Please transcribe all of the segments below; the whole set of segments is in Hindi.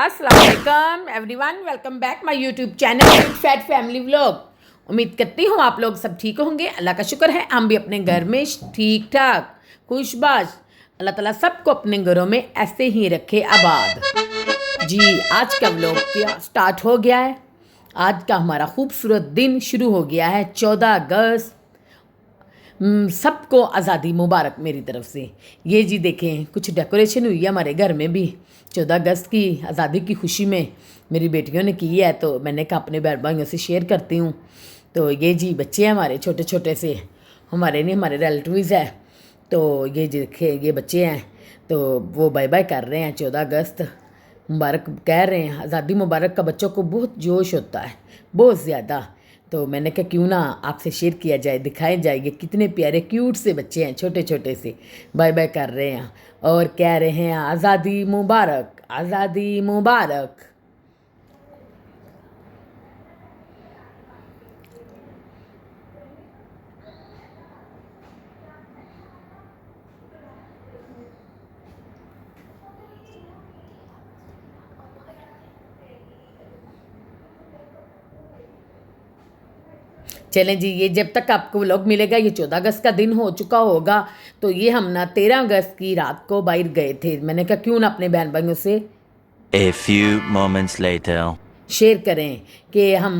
अस्सलाम वालेकुम everyone, welcome back my YouTube channel fat family vlog. उम्मीद करती हूँ आप लोग सब ठीक होंगे। अल्लाह का शुक्र है हम भी अपने घर में ठीक ठाक खुशबाश। अल्लाह ताला सबको अपने घरों में ऐसे ही रखे आबाद। जी, आज का व्लॉग क्या स्टार्ट हो गया है। आज का हमारा खूबसूरत दिन शुरू हो गया है। 14 अगस्त, सबको आज़ादी मुबारक मेरी तरफ से। ये जी देखें, कुछ डेकोरेशन हुई है हमारे घर में भी 14 अगस्त की आज़ादी की खुशी में मेरी बेटियों ने की है, तो मैंने कहा अपने बहन भाइयों से शेयर करती हूँ। तो ये जी बच्चे हैं हमारे छोटे छोटे से, हमारे नहीं हमारे रिलेटिव्स है। तो ये जी देखे ये बच्चे हैं, तो वो बाय बाय कर रहे हैं। 14 अगस्त मुबारक कह रहे हैं। आज़ादी मुबारक का बच्चों को बहुत जोश होता है, बहुत ज़्यादा। तो मैंने कहा क्यों ना आपसे शेयर किया जाए, दिखाए जाए ये कितने प्यारे क्यूट से बच्चे हैं, छोटे छोटे से बाय बाय कर रहे हैं और कह रहे हैं आज़ादी मुबारक, आज़ादी मुबारक। चलें जी, ये जब तक आपको व्लॉग मिलेगा ये 14 अगस्त का दिन हो चुका होगा। तो ये हम ना 13 अगस्त की रात को बाहर गए थे। मैंने कहा क्यों ना अपने बहन भाइयों से A few moments later. Share करें कि हम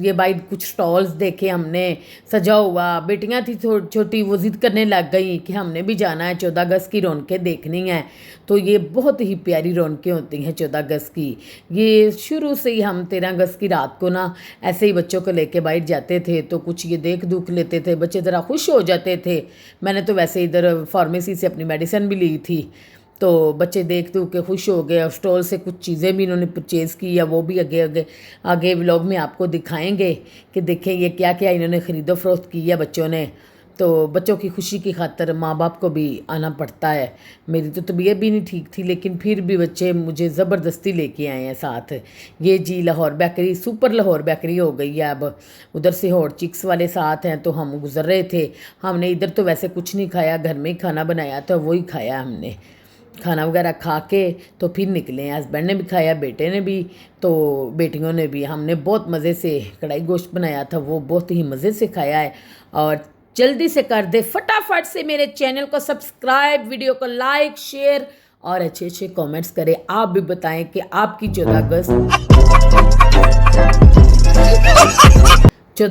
ये भाई कुछ स्टॉल्स देखे हमने सजा हुआ। बेटियां थी छोटी, वो ज़िद करने लग गई कि हमने भी जाना है, 14 अगस्त की रौनकें देखनी हैं। तो ये बहुत ही प्यारी रौनकें होती हैं 14 अगस्त की। ये शुरू से ही हम 13 अगस्त की रात को ना ऐसे ही बच्चों को लेके बाहर जाते थे, तो कुछ ये देख दुख लेते थे, बच्चे ज़रा खुश हो जाते थे। मैंने तो वैसे इधर फार्मेसी से अपनी मेडिसिन भी ली थी, तो बच्चे देख दूख के खुश हो गए और स्टॉल से कुछ चीज़ें भी इन्होंने परचेज़ की, या वो भी आगे आगे आगे व्लॉग में आपको दिखाएंगे कि देखें ये क्या क्या इन्होंने ख़रीदो फरोख्त की है बच्चों ने। तो बच्चों की खुशी की खातर माँ बाप को भी आना पड़ता है। मेरी तो तबीयत भी नहीं ठीक थी, लेकिन फिर भी बच्चे मुझे ज़बरदस्ती लेके आए हैं साथ। ये जी Lahore bakery, super Lahore bakery हो गई है अब। उधर से हॉट चिक्स वाले साथ हैं, तो हम गुजर रहे थे। हमने इधर तो वैसे कुछ नहीं खाया, घर में ही खाना बनाया था, वही खाया हमने। खाना वगैरह खा के तो फिर निकले। हस्बैंड ने भी खाया, बेटे ने भी, तो बेटियों ने भी। हमने बहुत मज़े से कढ़ाई गोश्त बनाया था, वो बहुत ही मज़े से खाया है। और जल्दी से कर दे फटाफट से मेरे चैनल को सब्सक्राइब, वीडियो को लाइक शेयर और अच्छे अच्छे कमेंट्स करें। आप भी बताएं कि आपकी 14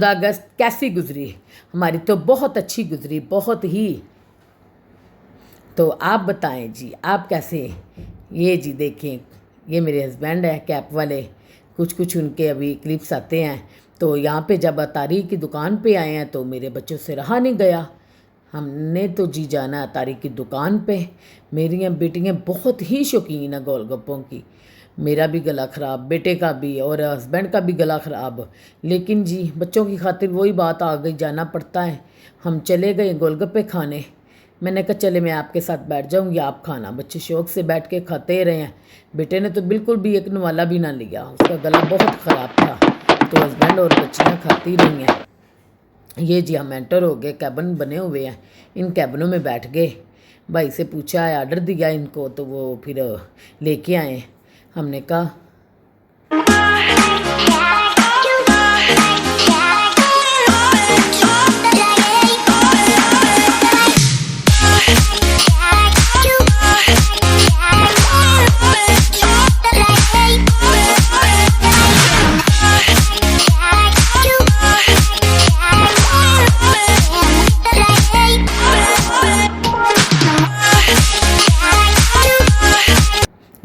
अगस्त कैसी गुजरी। हमारी तो बहुत अच्छी गुजरी, बहुत ही। तो आप बताएं जी आप कैसे। ये जी देखें, ये मेरे हस्बैंड है कैप वाले, कुछ कुछ उनके अभी क्लिप्स आते हैं। तो यहाँ पे जब अतारी की दुकान पे आए हैं तो मेरे बच्चों से रहा नहीं गया, हमने तो जी जाना अतारी की दुकान पे। मेरी बेटियाँ बहुत ही शौकीन है गोलगप्पों की। मेरा भी गला ख़राब, बेटे का भी और हस्बैंड का भी गला ख़राब, लेकिन जी बच्चों की खातिर वही बात आ गई, जाना पड़ता है। हम चले गए गोलगप्पे खाने। मैंने कहा चले मैं आपके साथ बैठ जाऊंगी, आप खाना। बच्चे शौक से बैठ के खाते रहे हैं। बेटे ने तो बिल्कुल भी एक नवाला भी ना लिया, उसका गला बहुत ख़राब था। तो हस्बैंड और बच्चियाँ खाती रही हैं। ये जी हम एंटर हो गए, कैबिन बने हुए हैं, इन कैबिनों में बैठ गए। भाई से पूछा है, ऑर्डर दिया इनको, तो वो फिर लेके आए। हमने कहा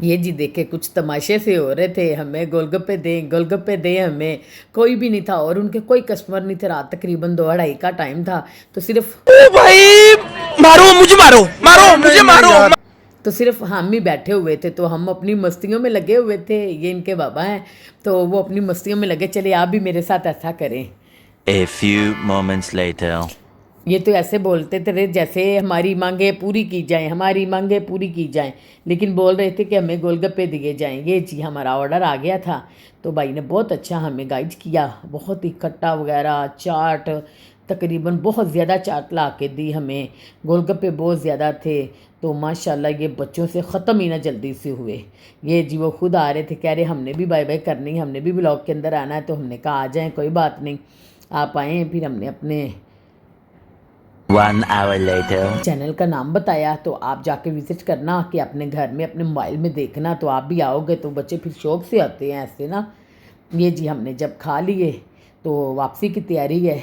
ये जी देखे कुछ तमाशे से हो रहे थे। हमें गोलगप्पे दें, गोलगप्पे दें, हमें कोई भी नहीं था और उनके कोई कस्टमर नहीं थे। रात तकरीबन 2-2:30 का टाइम था, तो सिर्फ ओ भाई मारो मुझे, मारो मारो मुझे, मारो। तो सिर्फ हम ही बैठे हुए थे। तो हम अपनी मस्तियों में लगे हुए थे। ये इनके बाबा हैं, तो वो अपनी मस्तियों में लगे, चले आप भी मेरे साथ ऐसा करें। A few moments later. ये तो ऐसे बोलते थे जैसे हमारी मांगे पूरी की जाएं, हमारी मांगे पूरी की जाएं, लेकिन बोल रहे थे कि हमें गोलगप्पे दिए जाएं। ये जी हमारा ऑर्डर आ गया था, तो भाई ने बहुत अच्छा हमें गाइड किया। बहुत ही खट्टा वगैरह, चाट, तकरीबन बहुत ज़्यादा चाट ला के दी हमें, गोलगप्पे बहुत ज़्यादा थे। तो माशाल्लाह ये बच्चों से ख़त्म ही ना जल्दी से हुए। ये जी वो खुद आ रहे थे, कह रहे हमने भी बाय बाय करनी है, हमने भी ब्लॉग के अंदर आना है। तो हमने कहा आ जाएं, कोई बात नहीं, आप आएँ। फिर हमने अपने 1 hour later. चैनल का नाम बताया, तो आप जाके विज़िट करना कि अपने घर में अपने मोबाइल में देखना, तो आप भी आओगे तो बच्चे फिर शौक़ से आते हैं ऐसे ना। ये जी हमने जब खा लिए तो वापसी की तैयारी है,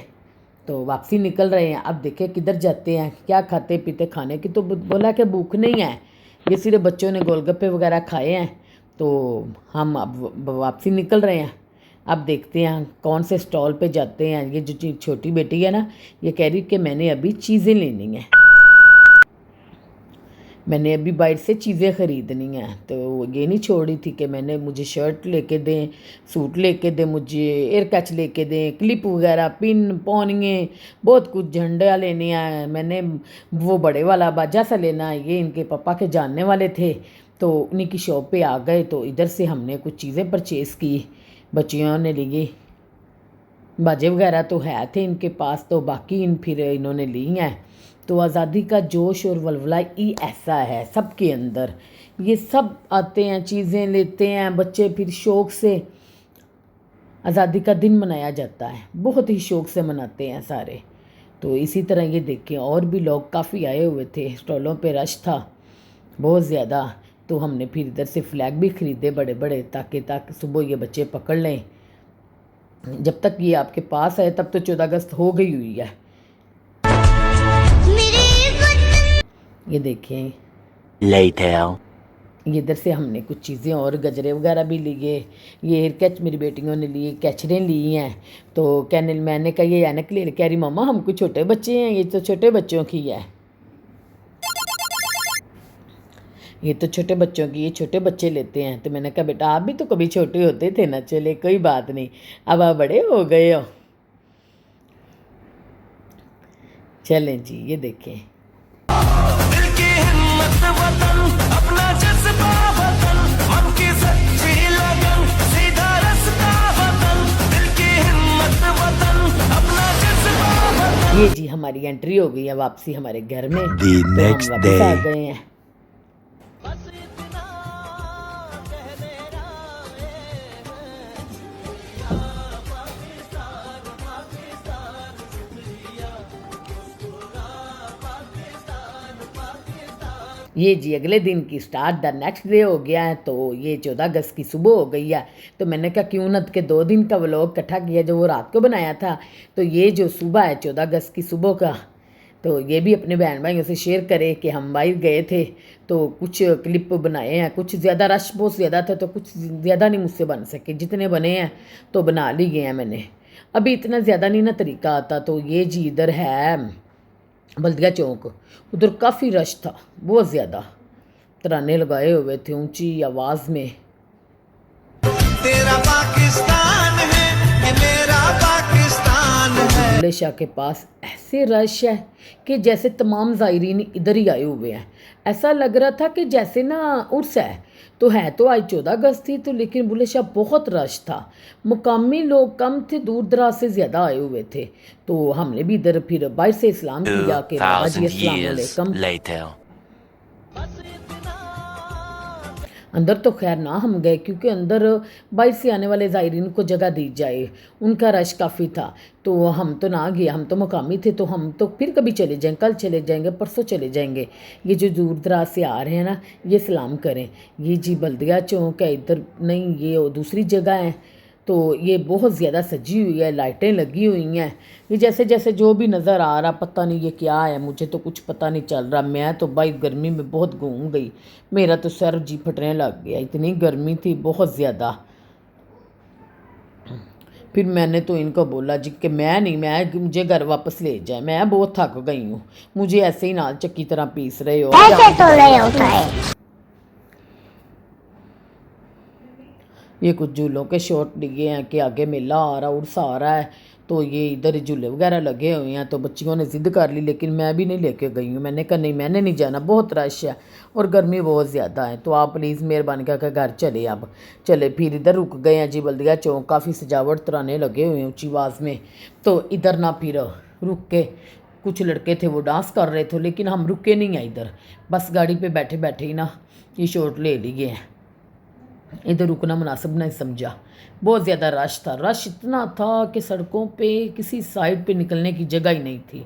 तो वापसी निकल रहे हैं। अब देखें किधर जाते हैं, क्या खाते पीते, खाने की तो बोला कि भूख नहीं है, ये सिर्फ बच्चों ने गोलगप्पे वगैरह खाए हैं। तो हम अब वापसी निकल रहे हैं। अब देखते हैं कौन से स्टॉल पे जाते हैं। ये जो छोटी बेटी है ना, ये कह रही कि मैंने अभी चीज़ें लेनी है, मैंने अभी बाइट से चीज़ें ख़रीदनी हैं। तो ये नहीं छोड़ रही थी कि मुझे शर्ट लेके दें, सूट लेके दें, मुझे एयर कैच लेके दें, क्लिप वगैरह, पिन पौनिए, बहुत कुछ, झंडा लेने हैं, मैंने वो बड़े वाला बाजा सा लेना है। ये इनके पापा के जानने वाले थे, तो उन्हीं की शॉप पे आ गए। तो इधर से हमने कुछ चीज़ें परचेज़ की, बच्चियों ने ली, बाजे वगैरह तो है थे इनके पास, तो बाकी फिर इन्होंने ली हैं। तो आज़ादी का जोश और वलवला ही ऐसा है सबके अंदर, ये सब आते हैं, चीज़ें लेते हैं बच्चे, फिर शौक़ से आज़ादी का दिन मनाया जाता है, बहुत ही शौक़ से मनाते हैं सारे। तो इसी तरह ये देखें और भी लोग काफ़ी आए हुए थे, स्टॉलों पे रश था बहुत ज़्यादा। तो हमने फिर इधर से फ्लैग भी ख़रीदे बड़े बड़े, ताकि सुबह ये बच्चे पकड़ लें। जब तक ये आपके पास है तब तो 14 अगस्त हो गई हुई है। ये देखें Later. ये इधर से हमने कुछ चीज़ें और गजरे वगैरह भी लिए। ये हेयर कैच मेरी बेटियों ने लिए, कैचरें ली हैं। तो मैंने कहा ये ऐनक ले, कह रही मम्मा हम कुछ छोटे बच्चे हैं, ये तो छोटे बच्चों की है, ये तो छोटे बच्चों की, ये छोटे बच्चे लेते हैं। तो मैंने कहा बेटा आप भी तो कभी छोटे होते थे ना, चले कोई बात नहीं, अब आप बड़े हो गए हो। चलें जी, ये देखें दिल की हिम्मत वतन, अपना जज्बा वतन, मन की सच्ची लगन, सीधा रास्ता वतन, दिल की हिम्मत वतन, अपना जज्बा वतन। ये जी हमारी एंट्री हो गई है वापसी हमारे घर में। The तो हम next वापस आ day. गए हैं। ये जी अगले दिन की स्टार्ट, द नेक्स्ट डे हो गया है। तो ये 14 अगस्त की सुबह हो गई है। तो मैंने कहा क्यों न के 2 दिन का व्लॉग इकट्ठा किया, जो वो रात को बनाया था, तो ये जो सुबह है 14 अगस्त की सुबह का, तो ये भी अपने बहन भाइयों से शेयर करें कि हम बाहर गए थे, तो कुछ क्लिप बनाए हैं। कुछ ज़्यादा रश बहुत ज़्यादा था, तो कुछ ज़्यादा नहीं मुझसे बन सके, जितने बने हैं तो बना ली गए हैं मैंने। अभी इतना ज़्यादा नहीं ना तरीका आता। तो ये जी इधर है बल्दिया चौक, उधर काफ़ी रश था बहुत ज़्यादा, तराने लगाए हुए थे ऊंची आवाज़ में। तेरा पाकिस्तान है, ये मेरा पाकिस्तान है। बुल्ले शाह के पास ऐसे रश है कि जैसे तमाम ज़ायरीन इधर ही आए हुए हैं। ऐसा लग रहा था कि जैसे ना उर्स है तो आज 14 अगस्त थी, तो लेकिन बुल्ले शाह बहुत रश था, मुकामी लोग कम थे, दूर दराज से ज़्यादा आए हुए थे। तो हमने भी इधर फिर बाहर से इस्लाम किया कि बाबा जी 2000 अस्सलाम years वालेकुम। later. अंदर तो खैर ना हम गए, क्योंकि अंदर बाहर से आने वाले ज़ायरीन को जगह दी जाए, उनका रश काफ़ी था। तो हम तो ना गए, हम तो मुकामी थे, तो हम तो फिर कभी चले जाएँ, कल चले जाएंगे, परसों चले जाएंगे। ये जो दूर दराज से आ रहे हैं ना, ये सलाम करें। ये जी बल्दिया चौक है, इधर नहीं, ये दूसरी जगह है। तो ये बहुत ज़्यादा सजी हुई है, लाइटें लगी हुई हैं। ये जैसे जैसे जो भी नज़र आ रहा, पता नहीं ये क्या है, मुझे तो कुछ पता नहीं चल रहा। मैं तो भाई गर्मी में बहुत घूम गई, मेरा तो सर जी फटने लग गया, इतनी गर्मी थी बहुत ज़्यादा। फिर मैंने तो इनको बोला जी कि मुझे घर वापस ले जाए, मैं बहुत थक गई हूँ, मुझे ऐसे ही नाल चक्की तरह पीस रहे हो। ऐसे तो नहीं होता है। ये कुछ झूलों के शॉट लिए हैं कि आगे मेला आ रहा, उर्स आ रहा है, तो ये इधर झूले वगैरह लगे हुए हैं। तो बच्चियों ने ज़िद कर ली, लेकिन मैं भी नहीं लेके गई हूँ। मैंने कहा नहीं, मैंने नहीं जाना, बहुत रश है और गर्मी बहुत ज़्यादा है, तो आप प्लीज़ मेहरबानी करके घर चले। अब चले, फिर इधर रुक गए हैं जी बल्दिया चौक, काफ़ी सजावट तराने लगे हुए हैं ऊँची आवाज़ में। तो इधर ना फिर रुक के कुछ लड़के थे वो डांस कर रहे थे, लेकिन हम रुके नहीं हैं इधर, बस गाड़ी पे बैठे बैठे ही ना ये शॉट ले लिए हैं। इधर रुकना मुनासिब नहीं समझा। बहुत ज़्यादा रश था, रश इतना था कि सड़कों पे किसी साइड पे निकलने की जगह ही नहीं थी।